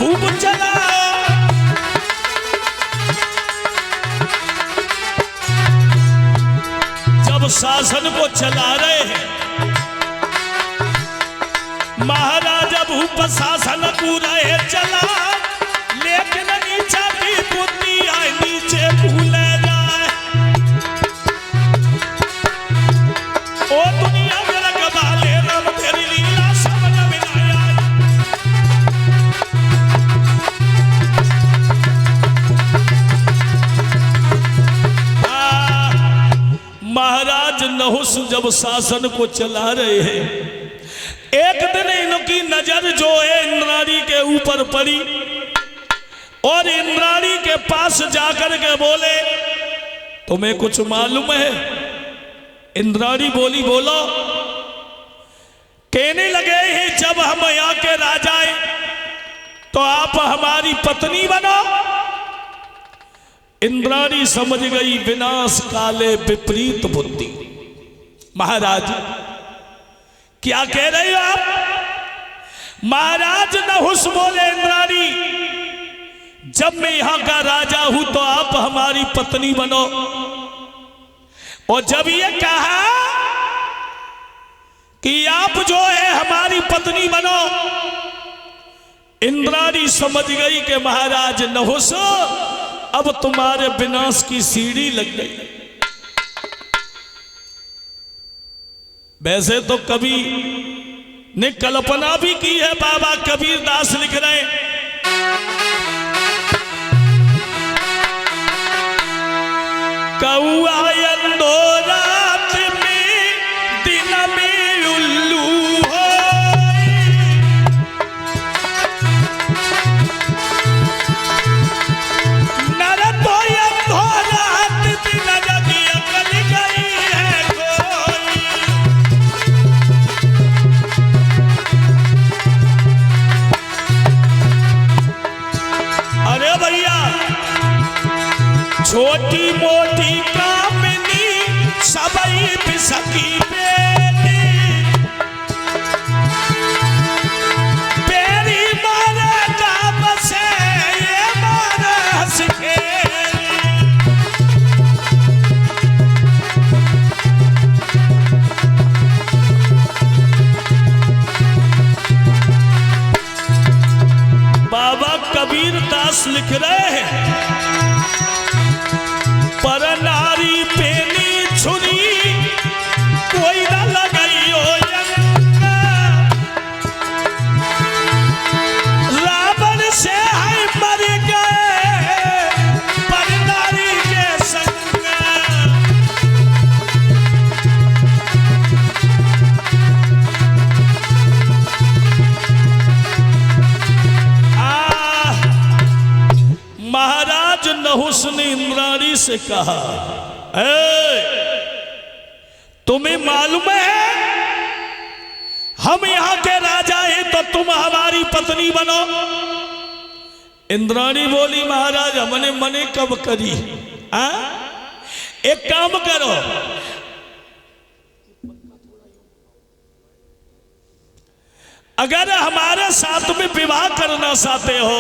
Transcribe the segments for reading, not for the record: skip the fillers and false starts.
खूब चला। जब शासन को चला रहे हैं महाराजा भूप शासन पूरा है चला, लेकिन नीचा की बुद्धि आए नीचे भूले जाए। ओ दुनिया में रखवाले राम तेरी लीला समझ में न आए। महाराज नहुस जब शासन को चला रहे हैं, एक दिन इनकी नजर जो है इंद्राणी के ऊपर पड़ी और इंद्राणी के पास जाकर के बोले तुम्हें कुछ मालूम है? इंद्राणी बोली बोलो। कहने लगे हैं जब हम यहाँ के राजा हैं तो आप हमारी पत्नी बनो। इंद्राणी समझ गई विनाश काले विपरीत बुद्धि। महाराज क्या कह रहे हो आप? महाराज नहुस बोले इंद्राणी जब मैं यहां का राजा हूं तो आप हमारी पत्नी बनो। और जब ये कहा कि आप जो है हमारी पत्नी बनो, इंद्राणी समझ गई कि महाराज नहुस अब तुम्हारे विनाश की सीढ़ी लग गई। वैसे तो कभी ने कल्पना भी की है, बाबा कबीर दास लिख रहे हैं कौआ अंधो रात में दिन में उल्लू हो, नर तो अंधो रात दिन जगी अकल गई है कोई। अरे भैया छोटी मोटी कामनी सबई बिसकी बेटी, पेरी मारे काम से ये मारे हंस के। बाबा कबीर दास लिख रहे हैं पर नारी पेनी छुरी कोई न लगाई हो, रावण से है मर गए पर नारी के संग। महाराज नहुस ने इंद्राणी से कहा तुम्हें मालूम है हम यहां के राजा हैं तो तुम हमारी पत्नी बनो। इंद्राणी बोली महाराज हमने मने कब करी? एक काम करो अगर हमारे साथ में विवाह करना चाहते हो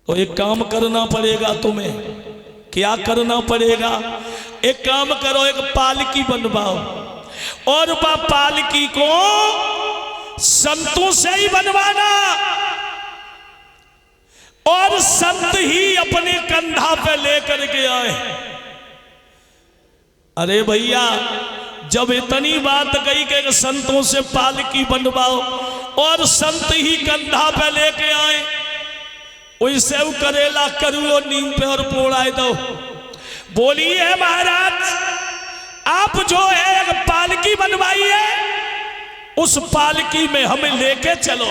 तो एक काम करना पड़ेगा तुम्हें। क्या करना पड़ेगा? एक काम करो एक पालकी बनवाओ और वह पालकी को संतों से ही बनवाना और संत ही अपने कंधा पे लेकर के आए। अरे भैया जब इतनी बात कही कि संतों से पालकी बनवाओ और संत ही कंधा पे लेके आए, वैसे करेला करू और नीम पे और पोड़ाए दो। बोलिए महाराज आप जो है एक पालकी बनवाई है, उस पालकी में हमें लेके चलो।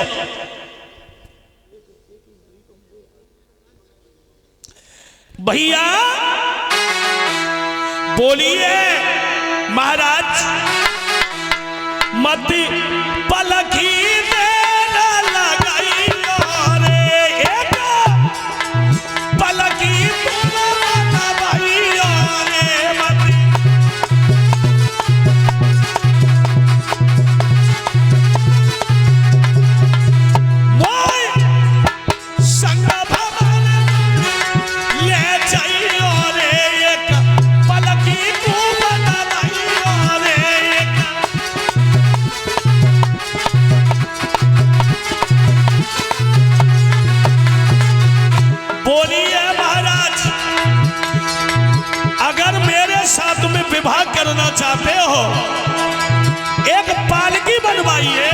भैया बोलिए महाराज मत पलकी देना लगाई रे, एक पलकी तुम भाई रे मत। करना चाहते हो, एक पालकी बनवाइए।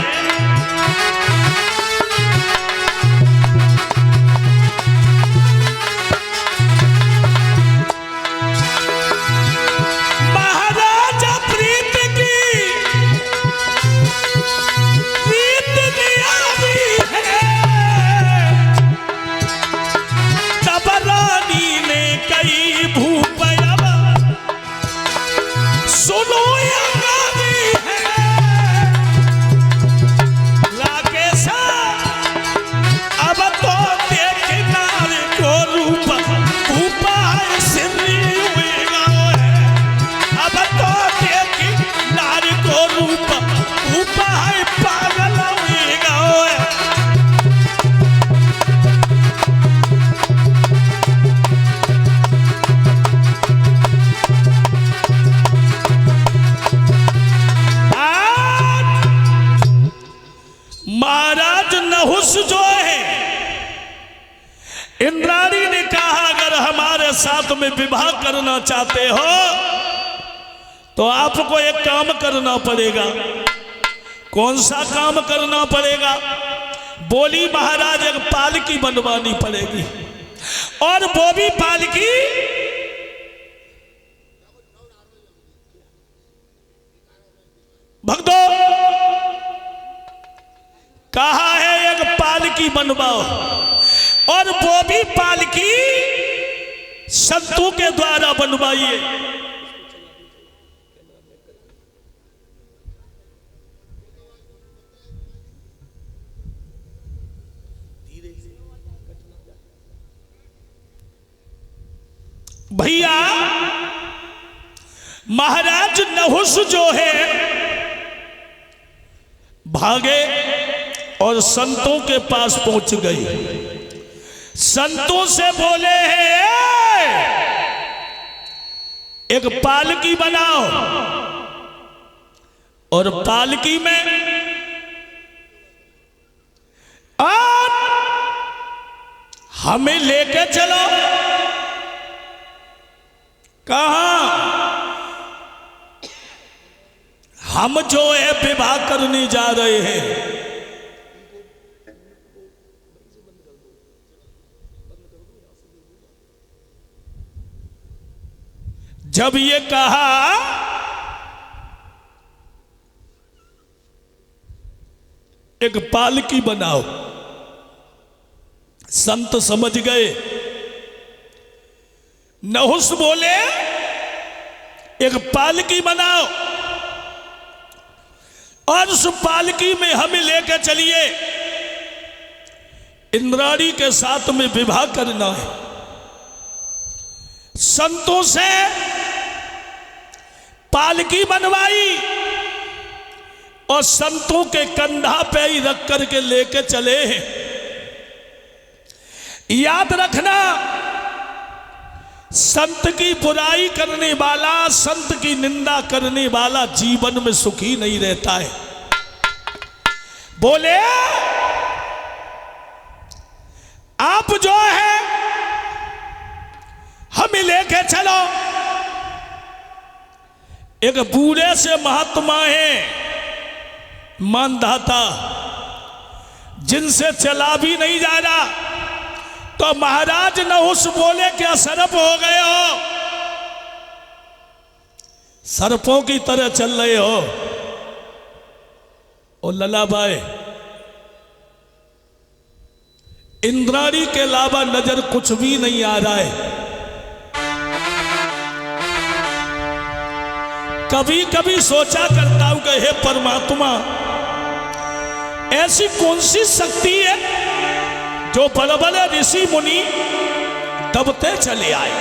महाराजा प्रीत की प्रीत नियावी है, तब रानी ने कई भूपयब सुनो जो है। इंद्राणी ने कहा अगर हमारे साथ में विवाह करना चाहते हो तो आपको एक काम करना पड़ेगा। कौन सा काम करना पड़ेगा? बोली महाराज एक पालकी बनवानी पड़ेगी, और वो भी पालकी भक्तों कहा है एक पालकी बनवाओ, और वो भी पालकी संतों के द्वारा बनवाइए। भैया महाराज नहुष जो है भागे और संतों के पास पहुंच गई। संतों से बोले हैं एक पालकी बनाओ, और पालकी में और हमें लेके चलो। कहां? हम जो है विवाह करने जा रहे हैं। जब ये कहा एक पालकी बनाओ, संत समझ गए। नहुष बोले एक पालकी बनाओ, और उस पालकी में हमें लेकर चलिए, इंद्राणी के साथ में विवाह करना है। संतों से पालकी बनवाई और संतों के कंधा पे ही रख करके लेके चले हैं। याद रखना, संत की बुराई करने वाला, संत की निंदा करने वाला जीवन में सुखी नहीं रहता है। बोले आप जो है हमें लेके चलो। एक बूढ़े से महात्मा है, मानधाता, जिनसे चला भी नहीं जा रहा। तो महाराज नहुष बोले क्या सर्प हो गए हो? सर्पों की तरह चल रहे हो। ओ ललाबाई, इंद्राणी के अलावा नजर कुछ भी नहीं आ रहा है। कभी कभी सोचा करता हूं कि हे परमात्मा, ऐसी कौन सी शक्ति है जो बड़े बड़े ऋषि मुनि दबते चले आए।